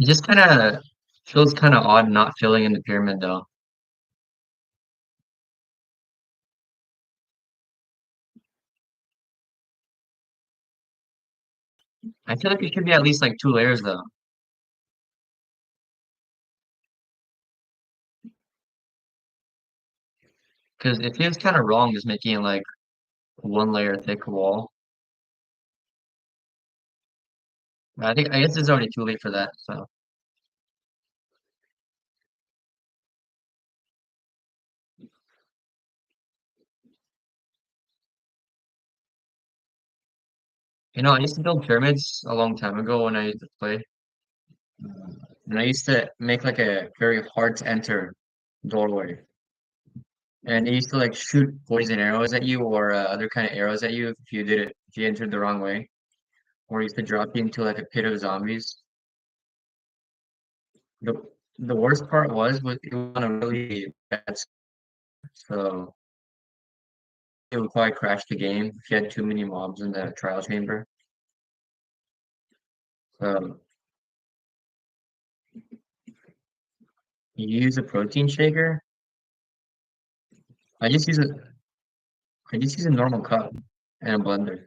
It just kind of feels kind of odd not filling in the pyramid though. I feel like it should be at least like 2 layers though. Because it feels kind of wrong just making it like 1 layer thick wall. But I guess it's already too late for that. So I used to build pyramids a long time ago when I used to play. And I used to make like a very hard to enter doorway. And they used to like shoot poison arrows at you or other kind of arrows at you if you entered the wrong way. Or used to drop you into like a pit of zombies. The the worst part was it was on a really bad so it would probably crash the game if you had too many mobs in the trial chamber. So you use a protein shaker. I just use a I just use a normal cup and a blender.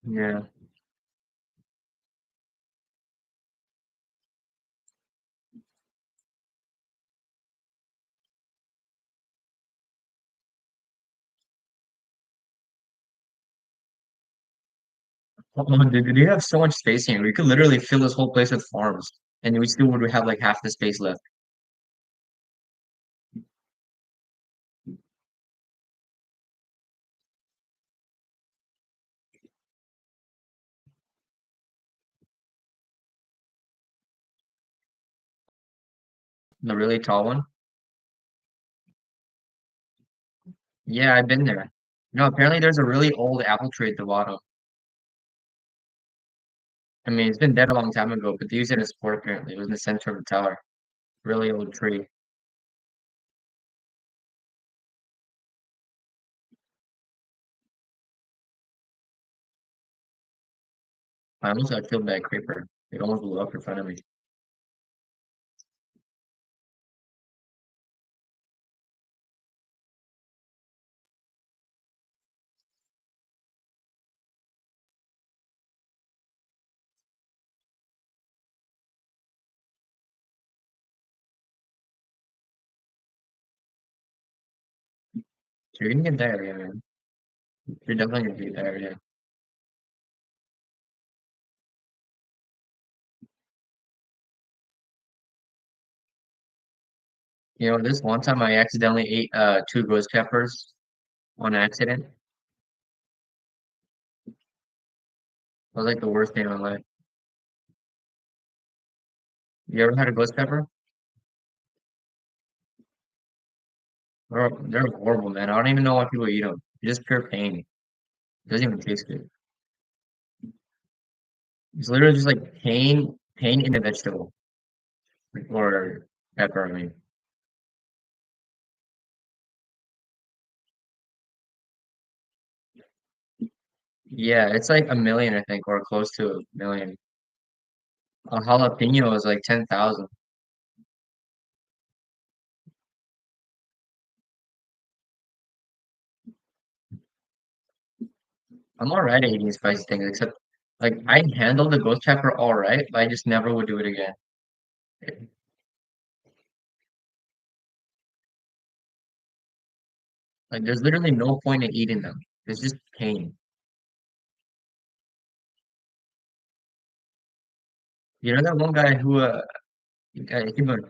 Yeah. Oh, dude, they have so much space here. We could literally fill this whole place with farms, and we still would have like half the space left. The really tall one. Yeah, I've been there. No, apparently there's a really old apple tree at the bottom. I mean, it's been dead a long time ago, but they used it as support apparently. It was in the center of the tower. Really old tree. I almost got killed by a creeper. It almost blew up in front of me. So you're gonna get diarrhea, man. You're definitely gonna get diarrhea. This one time I accidentally ate two ghost peppers on accident. It was like the worst day of my life. You ever had a ghost pepper? They're horrible, man. I don't even know why people eat them. It's just pure pain. It doesn't even taste good. It's literally just like pain in a vegetable or pepper. I mean, yeah, it's like a million, I think, or close to a million. A jalapeno is like 10,000. I'm alright at eating spicy things, except like I handle the ghost pepper all right, but I just never would do it again. Like, there's literally no point in eating them. It's just pain. You know that one guy who he went,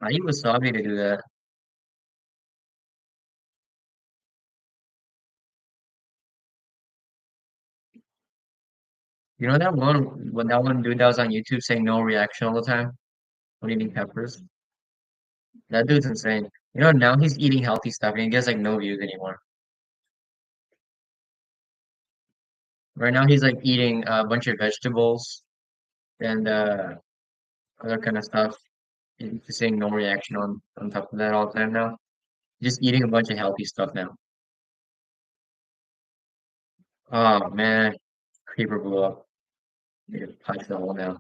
I eat wasabi to do that. You know that one when that one dude that was on YouTube saying no reaction all the time? when eating peppers. That dude's insane. You know, now he's eating healthy stuff and he gets like no views anymore. Right now he's like eating a bunch of vegetables and other kind of stuff. He's just seeing no reaction on top of that all the time now. Just eating a bunch of healthy stuff now. Oh man, creeper blew up. You can punch the hole now.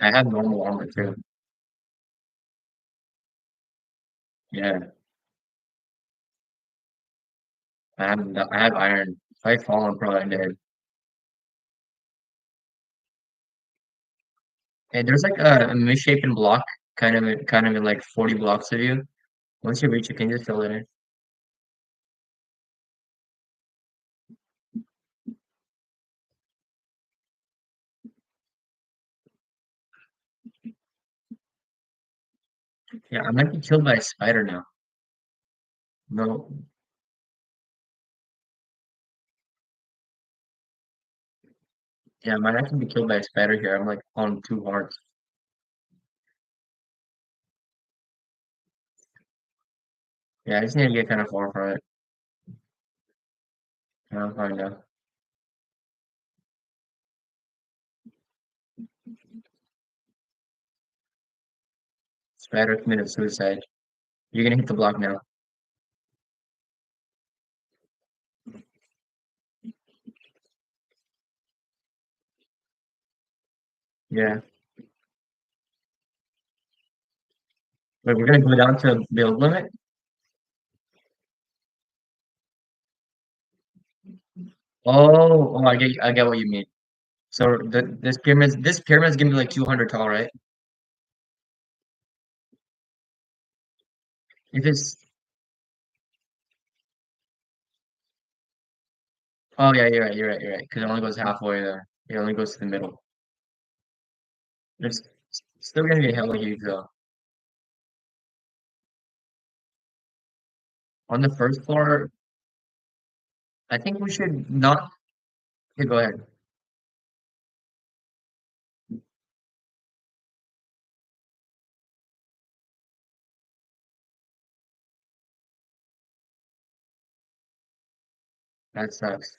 I have normal armor too. Yeah, I have iron. If I fall, I'm probably dead. And there's like a misshapen block, kind of in like 40 blocks of you. Once you reach it, can you just fill it in? Yeah, I might be killed by a spider now. No, yeah, I might actually be killed by a spider here. I'm like on two hearts. Yeah, I just need to get kind of far from it. I'll find out. Spider committed suicide. You're gonna hit the block now. Yeah. Wait, we're gonna go down to build limit? Oh, I get what you mean. So this pyramid's gonna be like 200 tall, right? If it's oh yeah, you're right. Because it only goes halfway there. It only goes to the middle. It's still gonna be hella huge though. On the first floor, I think we should not. Okay, go ahead. That sucks.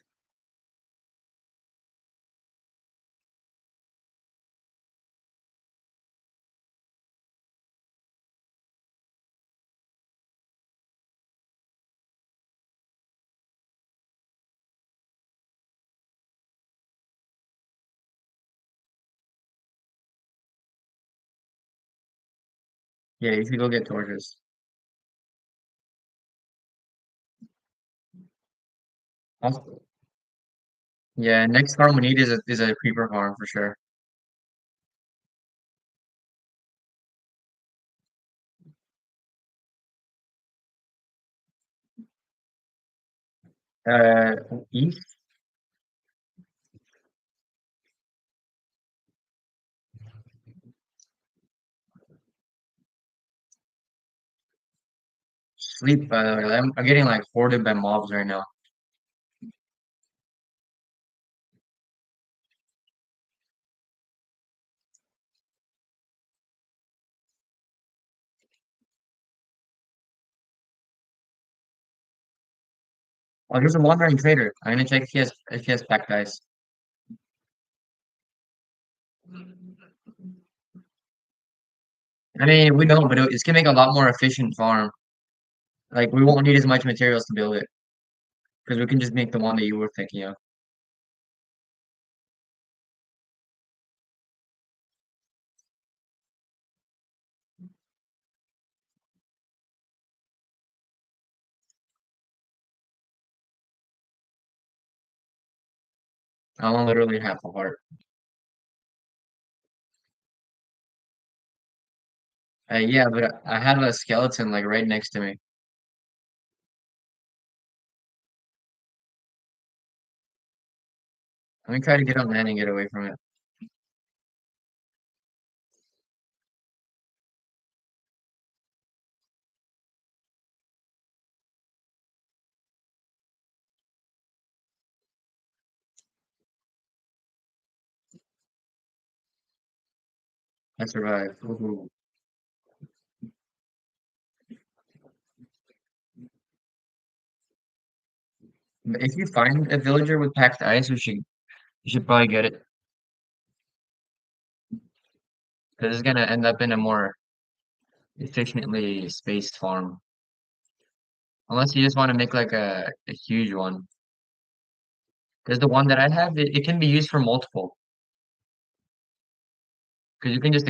Yeah, you should go get torches. Also, yeah, next farm we need is a creeper farm for sure. Uh, east, sleep. By the way, I'm getting like hoarded by mobs right now. Oh, there's a wandering trader. I'm gonna check if he has packed ice. I mean, we don't, but it's gonna make a lot more efficient farm. Like we won't need as much materials to build it because we can just make the one that you were thinking of. I'm on literally half a heart. Yeah, but I have a skeleton like right next to me. Let me try to get on land and get away from it. I survived. Woohoo. But if you find a villager with packed ice, you should probably get it because it's gonna end up in a more efficiently spaced farm. Unless you just want to make like a huge one. Because the one that I have, it can be used for multiple. Because you can just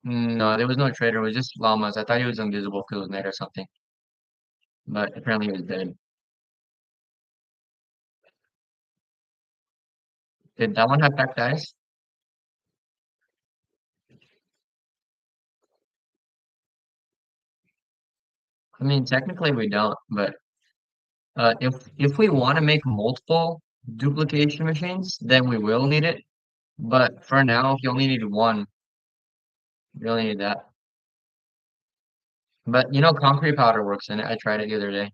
no, there was no trader. It was just llamas. I thought he was invisible because it was night or something. But apparently he was dead. Did that one have packed ice? I mean, technically we don't, but if we want to make multiple duplication machines, then we will need it. But for now, if you only need one, you only need that. But you know, concrete powder works in it. I tried it the other day.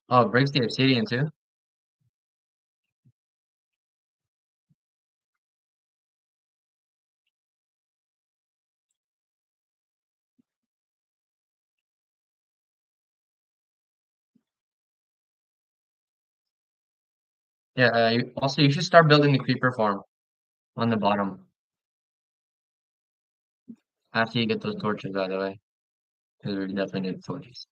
Oh, it breaks the obsidian too. Yeah. Also, you should start building the creeper farm on the bottom after you get those torches out of the way, because we definitely need torches.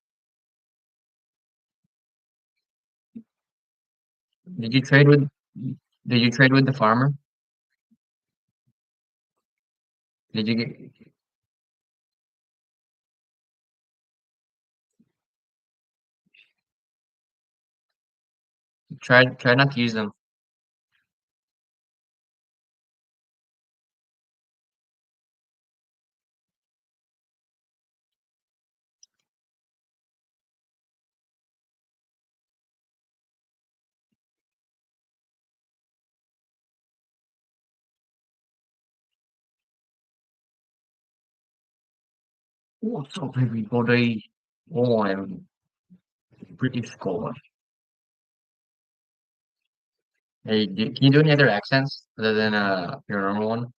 Did you trade with? Did you trade with the farmer? Did you get? Try not to use them. What's up, everybody? Oh, I'm British Gold. Hey, can you do any other accents other than your normal one?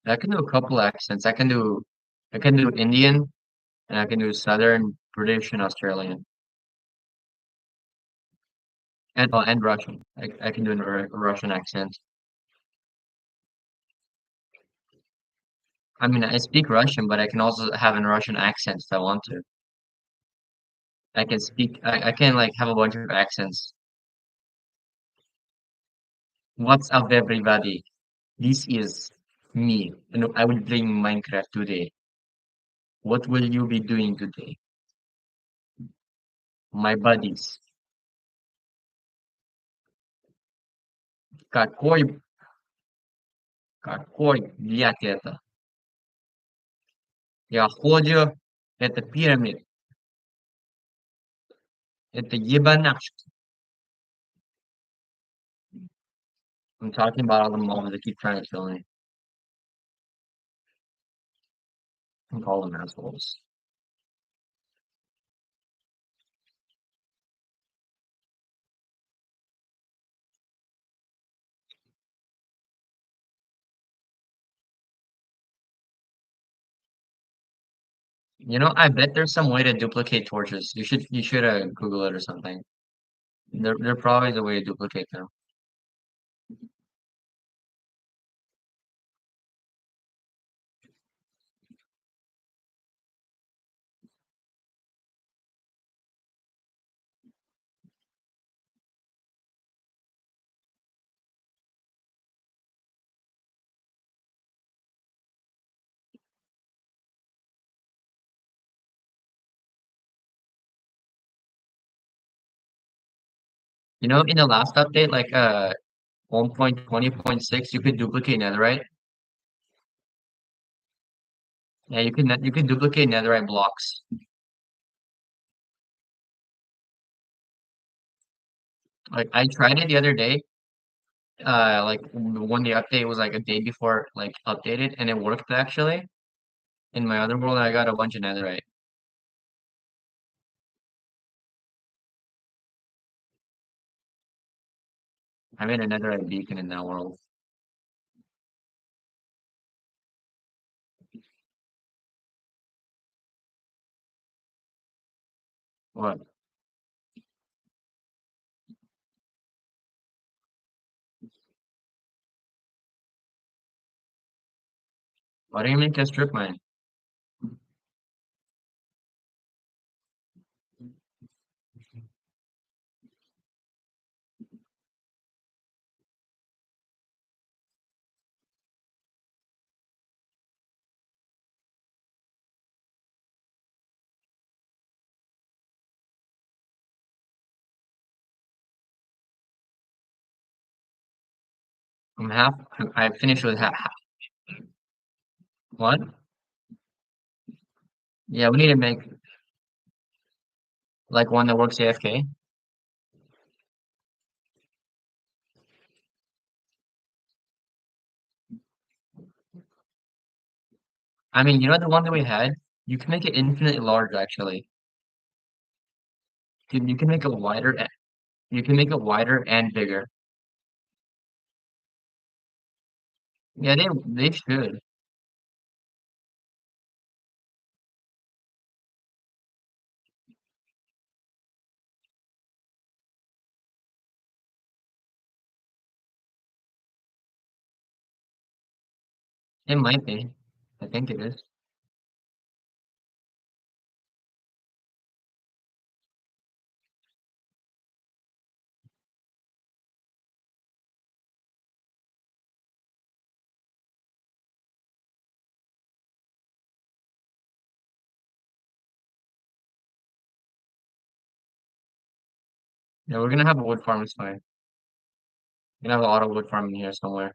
I can do a couple accents. I can do Indian and I can do Southern, British, and Australian, and Russian. I can do a Russian accent. I mean, I speak Russian, but I can also have a Russian accent if I want to. I can like have a bunch of accents. What's up, everybody? This is me. I will play Minecraft today. What will you be doing today? My buddies. Какой, какой, блядь, это? Я ходю, это пирамид, это ебанашки. I'm talking about all the mobs that keep trying to kill me. I call them assholes. You know, I bet there's some way to duplicate torches. You should Google it or something. There probably is a way to duplicate them. You know, in the last update, like 1.20.6, you could duplicate netherite. Yeah, you can duplicate netherite blocks. Like I tried it the other day. Like when the update was like a day before like updated, and it worked actually. In my other world, I got a bunch of netherite. I made a netherite beacon in that world. What? Why do you make a strip mine? I'm half. I finished with half. What? Yeah, we need to make like one that works AFK. I mean, you know the one that we had? You can make it infinitely large, actually. You can make it wider. You can make it wider and bigger. Yeah, they should. It might be. I think it is. Yeah, we're gonna have a wood farm. It's fine. We're gonna have a lot of wood farming here somewhere.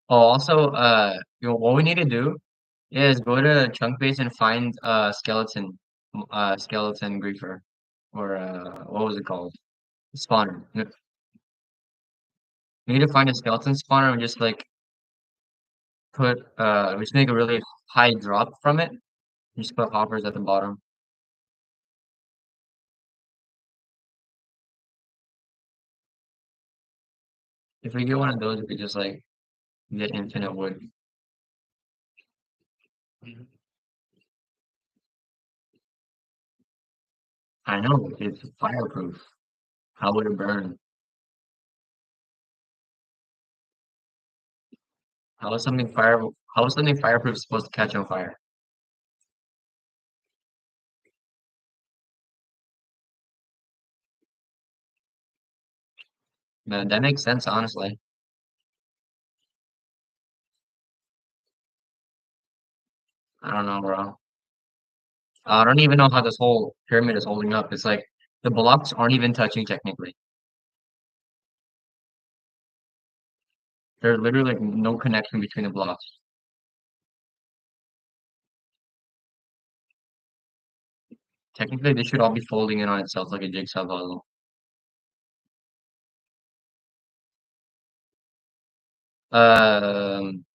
Oh, also, what we need to do is go to chunk base and find skeleton griefer, or what was it called? Spawner. We need to find a skeleton spawner and just like just make a really high drop from it. Just put hoppers at the bottom. If we get one of those, we could just like get infinite wood. I know it's fireproof. How would it burn? How is something fire? How is something fireproof supposed to catch on fire? Man, that makes sense, honestly. I don't know, bro. I don't even know how this whole pyramid is holding up. It's like the blocks aren't even touching technically. There's literally like no connection between the blocks. Technically, they should all be folding in on itself like a jigsaw puzzle. Um,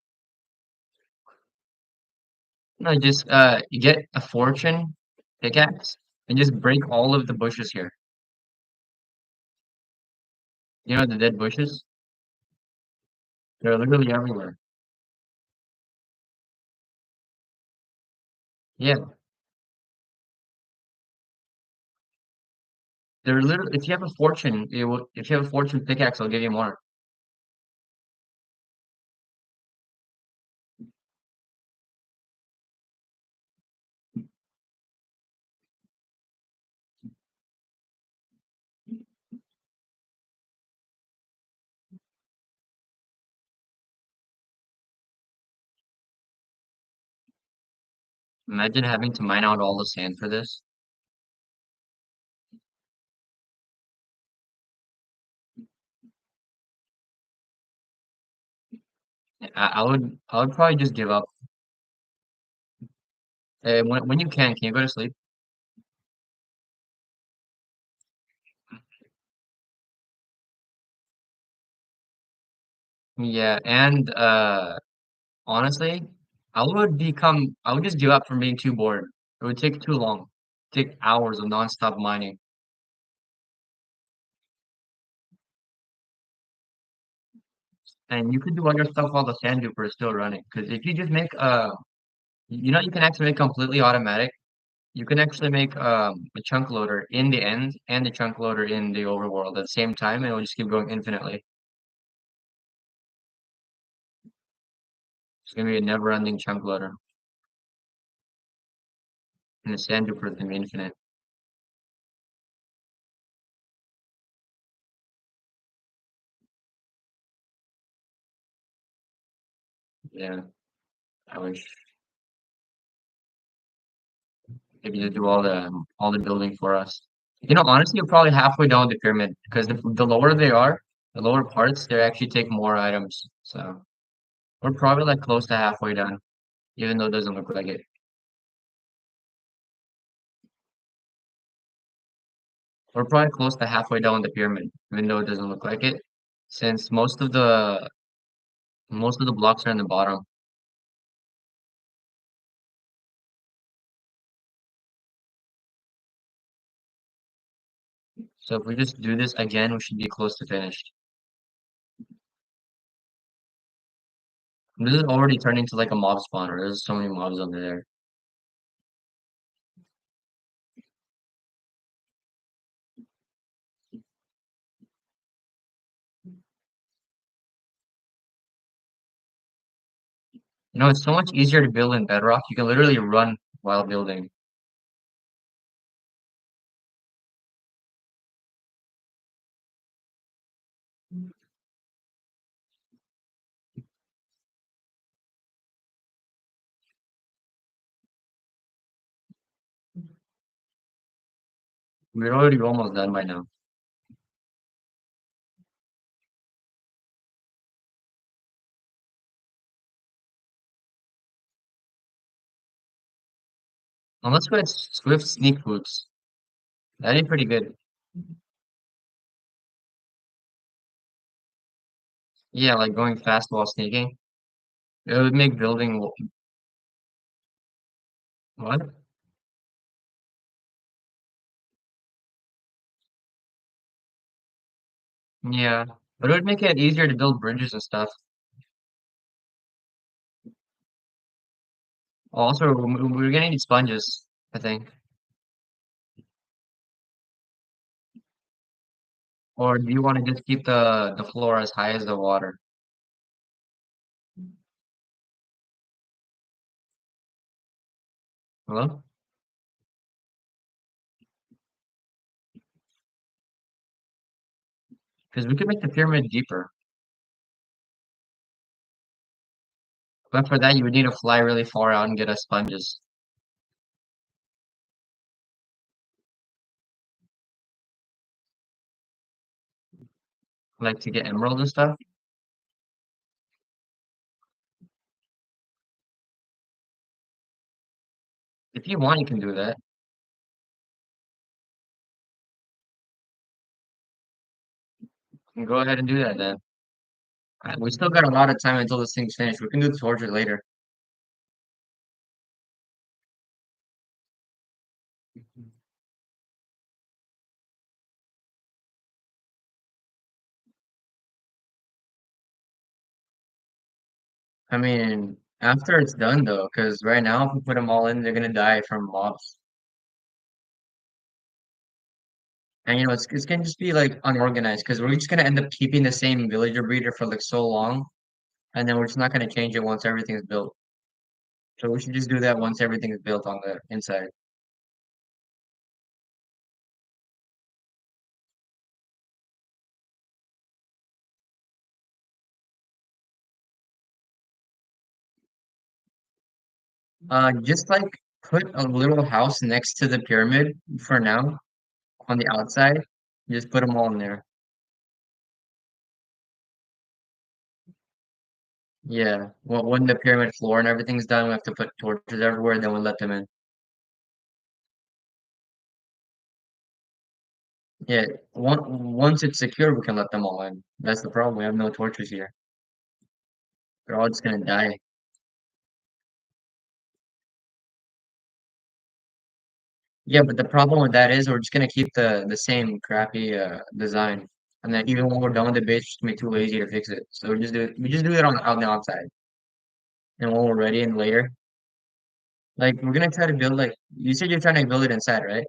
no, just you get a fortune pickaxe and just break all of the bushes here. You know the dead bushes? They're literally everywhere. Yeah, they're literally. If you have a fortune, it will. If you have a fortune pickaxe, I'll give you more. Imagine having to mine out all the sand for this. I would probably just give up. When you can you go to sleep? Yeah, and honestly, I would just give up from being too bored. It would take too long. Take hours of nonstop mining. And you could do other stuff while the sand duper is still running. Because if you just make you can actually make completely automatic. You can actually make a chunk loader in the end and the chunk loader in the overworld at the same time, and it'll just keep going infinitely. It's gonna be a never-ending chunk loader, and the sand duper is gonna be infinite. Yeah, I wish they could just do all the building for us. Honestly, you're probably halfway down the pyramid because the lower they are, the lower parts, they actually take more items. So we're probably like close to halfway done, even though it doesn't look like it. We're probably close to halfway down the pyramid, even though it doesn't look like it, since most of the blocks are in the bottom. So if we just do this again, we should be close to finished. This is already turning into like a mob spawner. There's so many mobs under there. It's so much easier to build in Bedrock. You can literally run while building. We're already almost done by now. Unless we had Swift sneak boots. That'd be pretty good. Yeah, like going fast while sneaking. It would make building what? Yeah, but it would make it easier to build bridges and stuff. Also, we're gonna need sponges, I think. Or do you want to just keep the floor as high as the water? Hello? Because we could make the pyramid deeper. But for that, you would need to fly really far out and get us sponges. Like to get emerald and stuff. If you want, you can do that. You can go ahead and do that then. We still got a lot of time until this thing's finished. We can do the torture later. I mean, after it's done though, because right now, if we put them all in, they're gonna die from mobs. And it's gonna just be like unorganized because we're just gonna end up keeping the same villager breeder for like so long, and then we're just not gonna change it once everything's built. So we should just do that once everything is built on the inside. Just like put a little house next to the pyramid for now on the outside. Just put them all in there. Yeah. Well, when the pyramid floor and everything's done, we have to put torches everywhere, then we'll let them in. Yeah. Once it's secure, we can let them all in. That's the problem. We have no torches here. They're all just gonna die. Yeah, but the problem with that is we're just gonna keep the same crappy design, and then even when we're done with the base, we're just gonna be too lazy to fix it. So we just do it on the outside, and when we're ready and later, like we're gonna try to build like you said you're trying to build it inside, right?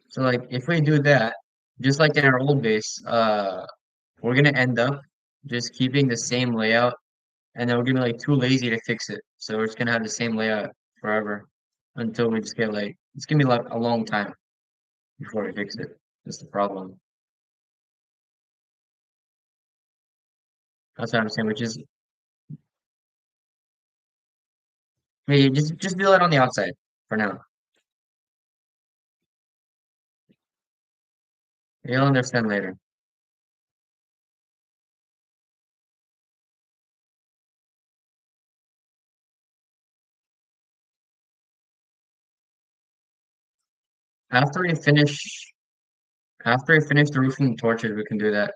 So like if we do that, just like in our old base, we're gonna end up just keeping the same layout, and then we're gonna be like too lazy to fix it. So we're just gonna have the same layout forever until we just get like it's gonna be like a long time before we fix it. That's the problem. That's what I'm saying, which is hey, just build it on the outside for now. You'll understand later. After we finish after we finish the roofing torches, we can do that.